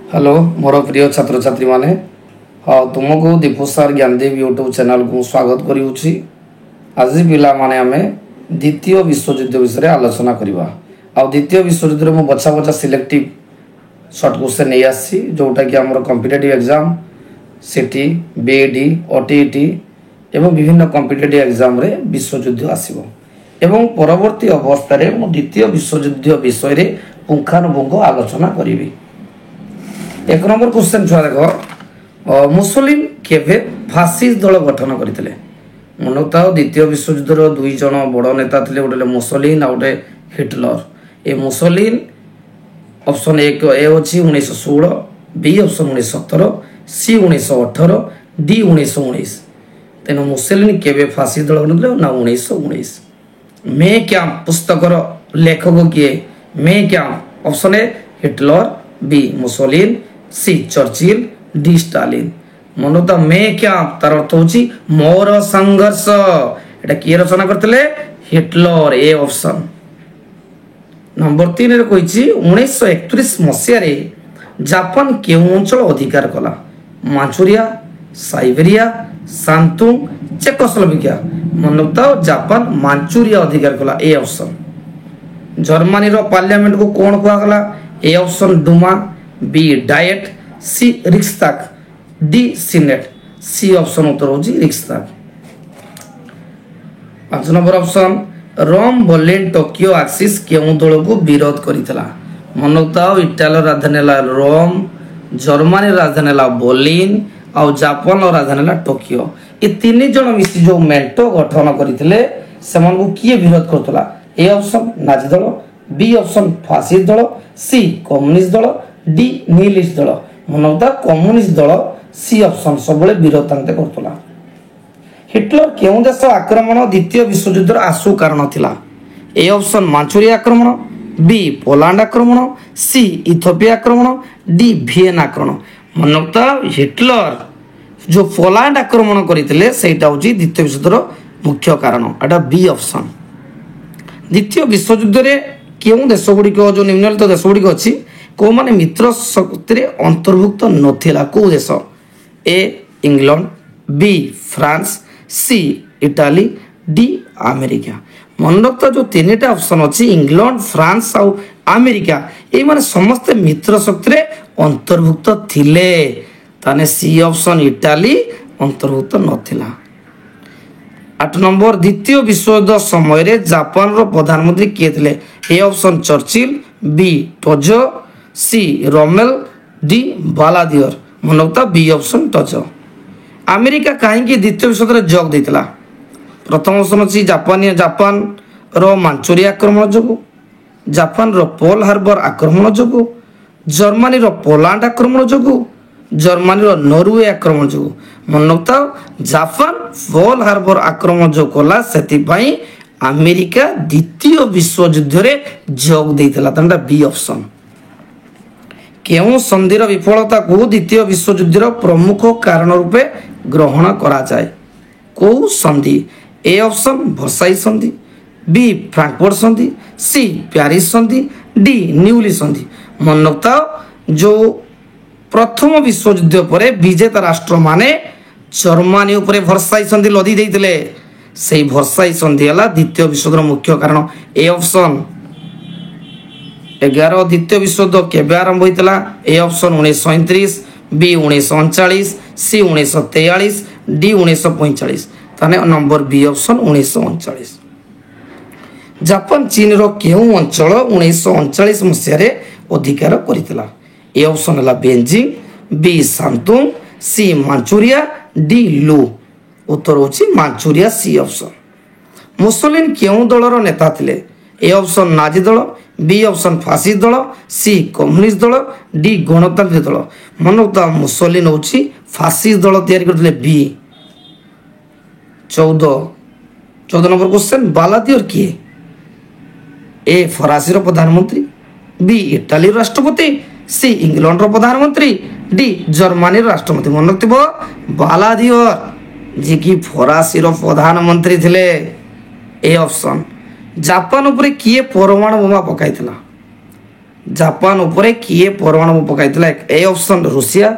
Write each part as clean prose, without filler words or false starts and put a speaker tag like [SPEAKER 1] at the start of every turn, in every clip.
[SPEAKER 1] Hello मोर प्रिय छात्र छात्री माने हाँ तुमको दीपू सार ज्ञानदेव यूट्यूब चैनल को स्वागत करुँची। आज पिला माने आमे द्वितीय विश्वयुद्ध विषय आलोचना करवा। द्वितीय विश्वयुद्ध में बछा बछा सिलेक्टिव सर्ट क्वेश्चन नहीं आसी जोटा कि आम कॉम्पिटिटिव एग्जाम सीटी बीईडी ओटीईटी एवं विभिन्न कॉम्पिटिटिव एग्जाम रे विश्वयुद्ध आसीबो एवं परवर्ती अवस्था रे मु द्वितीय विश्वयुद्ध विषय रे पुंखानुपुंख आलोचना करिवि। एक नंबर क्वेश्चन छुआ देख मुसोलिन केवे फासिस्ट दल गठन करते मनता द्वितीय विश्वयुद्ध दुई जन बड़ नेता थे गोटे मुसोलिन आ गोटे हिटलर। ए मुसोलिन ऑप्शन एक ए अच्छी 1916 बी ऑप्शन 1917 सी 1918 डी 1919। तेणु मुसोलिन केवे फासिस्ट दल गठन ना 1919। मे कैंप पुस्तकर लेखक किए मे camp option A Hitler B Mussolini C Churchill D Stalin. मनोता मे कैंप तार अर्थ होची मोर संघर्ष एटा किए रचना करथिले हिटलर ए ऑप्शन। नंबर 3 रे कहिची 1931 मसिया रे जापान केउ अंचल अधिकार कला मांचुरिया साइबेरिया सांतुंग चेकोस्लोवाकिया। मनोता जापान मांचुरिया अधिकार कला ए ऑप्शन। जर्मनी रो पार्लियामेंट को कोन कुआ गला A option Duma B Diet C Reichstag D senate C option उत्तर होची Reichstag. 5 number option Rome Berlin Tokyo axis केउ दल को विरोध करितला। मनोता इटाली राजधानी ला रोम जर्मनी राजधानी ला बर्लिन और जापान राजधानी ला टोकियो। ये तीन जन मिसी जो मेंटो गठन करथिले सेमन को किए विरोध करतला ए ऑप्शन नाजी दल बी ऑप्शन फासिस्ट दल सी कम्युनिस्ट दल डी निहिलिस्ट दल। मनोता कम्युनिस्ट दल सी ऑप्शन सब विरोध तांते करतला। हिटलर केउ देश आक्रमण द्वितीय विश्वयुद्ध आसु कारण थिला ए ऑप्शन मांचुरिया आक्रमण बी पोलैंड आक्रमण सी इथियोपिया आक्रमण डी वियना आक्रमण। मनोता हिटलर जो पोलैंड आक्रमण करथिले सेटा होची द्वितीय विश्वयुद्धर मुख्य कारण एटा बी ऑप्शन। द्वितीय विश्वयुद्ध रे केउ देश गुडी को जो निम्नलिखित देश गुडी को अछि को माने मित्र शक्ति रे अंतर्भुक्त नथिला को देश A England B France C Italy D America. मन रखता जो तीनटा ऑप्शन अछि इंग्लैंड फ्रांस और अमेरिका ए माने समस्त मित्र शक्ति रे अंतर्भुक्त थिले ताने सी ऑप्शन इटाली अंतर्भुक्त नथिला। 8 नंबर द्वितीय विश्वयुद्ध समय रे जापान रो प्रधानमंत्री किए थिले A option Churchill B Tojo C Rommel D Daladier. मनोता बी ऑप्शन टोजो। अमेरिका कहीं द्वितीय विश्वयुद्ध रे जोग देथिला प्रथम ऑप्शन अछि जापान रो मांचुरिया आक्रमण जोगु जापान रो पर्ल हार्बर आक्रमण जोगु जर्मनी रो पोलैंड आक्रमण जोगु जर्मनी रो नॉर्वे आक्रमण जोगु। मनोता जापान पर्ल हार्बर आक्रमण जो कला सेति पई अमेरिका द्वितीय विश्वयुद्ध रे जोग देथिला तंडा बी ऑप्शन। केउ संधिर विफलता को द्वितीय विश्वयुद्धर प्रमुख कारण रूपे ग्रहण करा जाए को संधि ए ऑप्शन वर्साई संधि बी फ्रैंकफर्ट संधि सी पेरिस संधि डी न्यूली संधि। मनोता जो प्रथम विश्वयुद्ध पर विजेता राष्ट्र माने जर्मनी उपरे वर्साई संधि लदी देइतिले सेई वर्साई संधि हला द्वितीय विश्वयुद्धर मुख्य कारण ए ऑप्शन। 11 द्वितीय विश्वयुद्ध केबे आरंभ होइतला A option 1939 B 1939 C 1943 D 1945 ताने नंबर बी ऑप्शन 1939। जापान चीन रो केउ अंचल 1939 मसिया रे अधिकार करितला ए ऑप्शन हला बेजिंग बी सांतुंग सी मांचुरिया डी लू। उत्तर होची मांचुरिया सी ऑप्शन। मुसोलिन केउ दलर नेता थिले ए ऑप्शन नाजी दल बी ऑप्शन फासिस्ट दल सी कम्युनिस्ट दल डी गणतांत्रिक दल। मनोता मुसोलिन होची फासिस्ट दल तैयारी करथिले बी। 14 नंबर क्वेश्चन बालादियर किए ए फरासी रो प्रधानमंत्री बी इटाली राष्ट्रपति सी इंग्लैंड रो प्रधानमंत्री डी जर्मनी राष्ट्रपति। मन रखिबो बालादियर जे कि फरासी रो प्रधानमंत्री थिले ए ऑप्शन। जापान उपरे किए परमाणु बोमा पकाइथिला जापान उपरे किए परमाणु बम पकाइथिला ए ऑप्शन रूसिया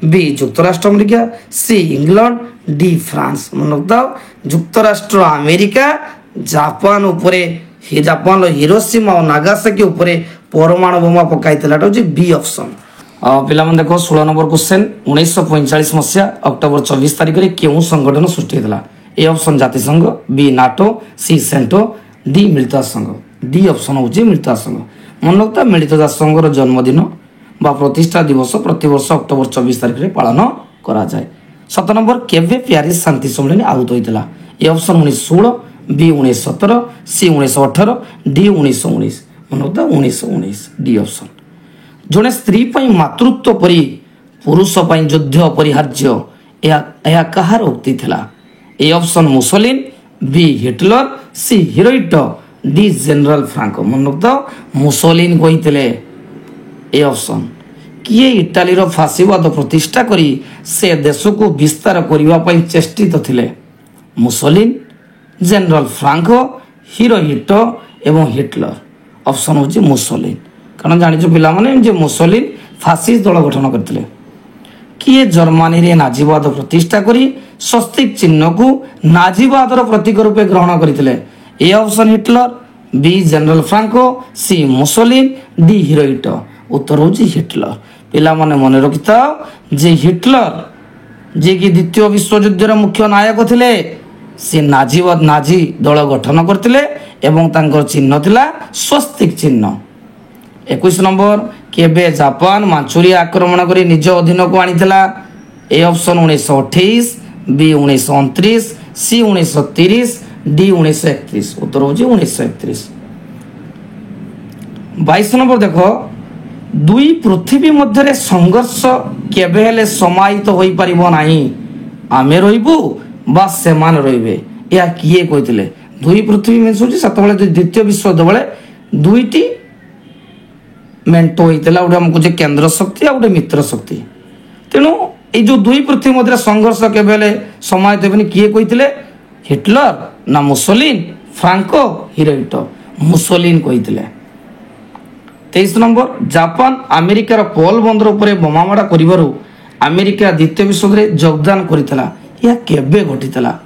[SPEAKER 1] बी युक्तराष्ट्र America C England D France मन रखिथाओ युक्तराष्ट्र अमेरिका जापान उपरे जापान हिरोशिमा और नागासाकी उपरे परमाणु बोमा पकाइथिला बी ऑप्शन। पिला मन देखो 16 नंबर क्वेश्चन 1945 मसीहा अक्टोबर 24 तारिख रे केउ संगठन सृष्टि होता ए ऑप्शन जातिसंघ B NATO C CENTO D मिलित संघ डी ऑप्शन होची मिलित संघ मन रखता मिलित संघर जन्मदिन बा प्रतिष्ठा दिवस प्रतिवर्ष अक्टोबर 24 तारिख रे पालन करा जाए। 7 नंबर केवे प्यारिस शांति सम्मेलन आहुत होता A option 1916 B 1917 C 1918 D 1919 मन रखता 1919 डी ऑप्शन। जड़े स्त्री मातृत्व परी पुरुष युद्ध अपरिहार्य यह कहार उक्ति थिला A option Mussolini B Hitler C Hirohito D general Franco मन रखता मुसोलिन कही ए ऑप्शन किए इटाली फासीवाद प्रतिष्ठा करी से देश को विस्तार करने चेष्टित थिले मुसोलिन जनरल फ्रांको हिरोइटो एवं हिटलर ऑप्शन होची मुसोलिन कारण जानिछ पिला माने जे मुसोलिन फासिस्ट दल गठन करथिले किए जर्मनी रे नाजीवाद प्रतिष्ठा करी स्वस्तिक चिन्ह को नाजीवाद प्रतीक रूपे ग्रहण करथिले A option Hitler B general Franco C Mussolini D Hirohito उत्तर होची हिटलर। पिला माने मन रखिता जे हिटलर जे कि द्वितीय विश्व युद्धर मुख्य नायक थिले से नाजीवाद नाजी दल गठन करथिले एवं तांकर चिन्ह थिला स्वस्तिक चिन्ह। 21 नंबर केबे जापान मांचुरिया आक्रमण करी निज अधीन को आनीथिला A option 1928 B 1929 C 1930 D 1931 उत्तर होची 1931। 22 नंबर देखो दुई पृथ्वी मध्य संघर्ष केबे हेले समाहित होई परिबो नाही आमे रहिबु बा सेमान रहिबे या किए कहिथिले दुई पृथ्वी मीन्स होची सतबेले द्वितीय विश्व युद्ध बेले दुईटी मेंटो होता गोटे आमको केन्द्र शक्ति आ गए मित्र शक्ति तेणु ये जो दुई पृथ्वी मध्य संघर्ष केवल समाहित होनी किए कही हिटलर ना मुसोलिन फ्रांको हिरोइटो मुसोलिन कही। 23 नंबर जापान अमेरिकार पोल बंदर उपर बोमामाड़ा कर अमेरिका द्वितीय विश्व योगदान करथिला यह केबे घटितला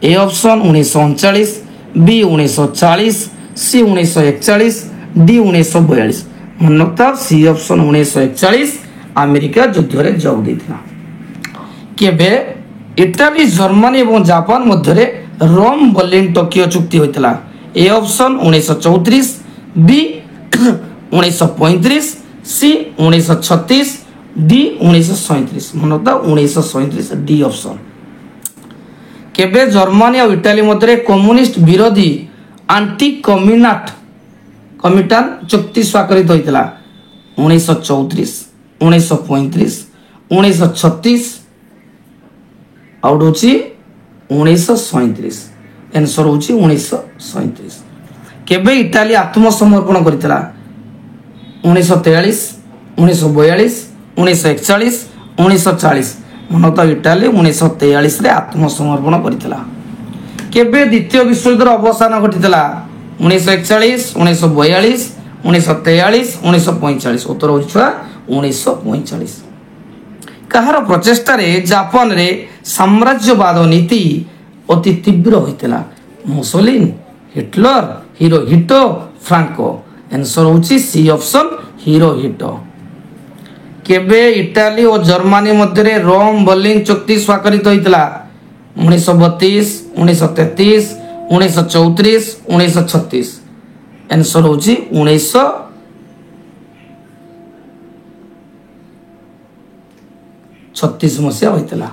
[SPEAKER 1] A option 1939 B 1940 C 1941 D 1942 मन रखता सी ऑप्शन 1941 अमेरिका युद्ध में जोग देथिला। केबे इटाली जर्मनी और जापान मध्य रोम बर्लिन टोकियो चुक्ति होता A option 1934 B 1935 C 1936 D 1937 मन रखता 1937 डी ऑप्शन। केबे जर्मनी और इटाली मध्य कम्युनिस्ट विरोधी आंटी कमिटान चुक्ति स्वाक्षरित होता 1934 1935 1936 आउट होची 1937 आंसर होची 1937। केबे इटाली आत्मसमर्पण करथिला 1943 1942 1941 1940 मनता इटाली 1943 रे आत्मसमर्पण करथिला। केबे द्वितीय विश्व युद्धर अवसान घटितला 1941 1942 1943 1945 उत्तर हो 1945। कहार प्रचेष्टा रे जापान रे साम्राज्यवाद नीति अति तीव्र होता मुसोलिन हिटलर हिरोहिटो फ्रांको आंसर होची सी ऑप्शन हिरोहिटो। केबे इटाली और जर्मनी मध्य रोम बर्लिन चुक्ति स्वाक्षरित होता 1932 1933 1934 1936 आंसर होची 1936 मसीहा होता।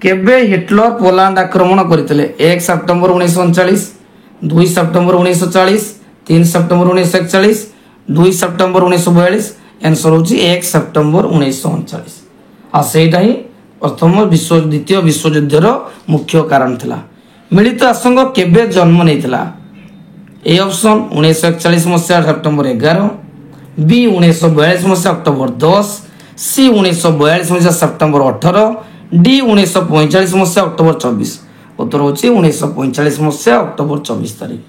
[SPEAKER 1] केबे हिटलर पोलैंड आक्रमण करथिले 1 September 1939 2 September 1940 3 September 1941 2 September 1942 answer होची 1 सेप्टेम्बर 1939 आ सेटा ही प्रथम द्वितीय विश्व युद्धर मुख्य कारण थिला। मिलित संघ केबे जन्म नेइथिला ए ऑप्शन 1941 मसीहा सेप्टेम्बर 11 बी 1942 मसीहा अक्टोबर 10 सी 1942 मसीहा सेप्टेम्बर 18 डी 1945 मसीहा अक्टोबर 24 उत्तर होची 1945 मसीहा अक्टोबर 24 तारीख।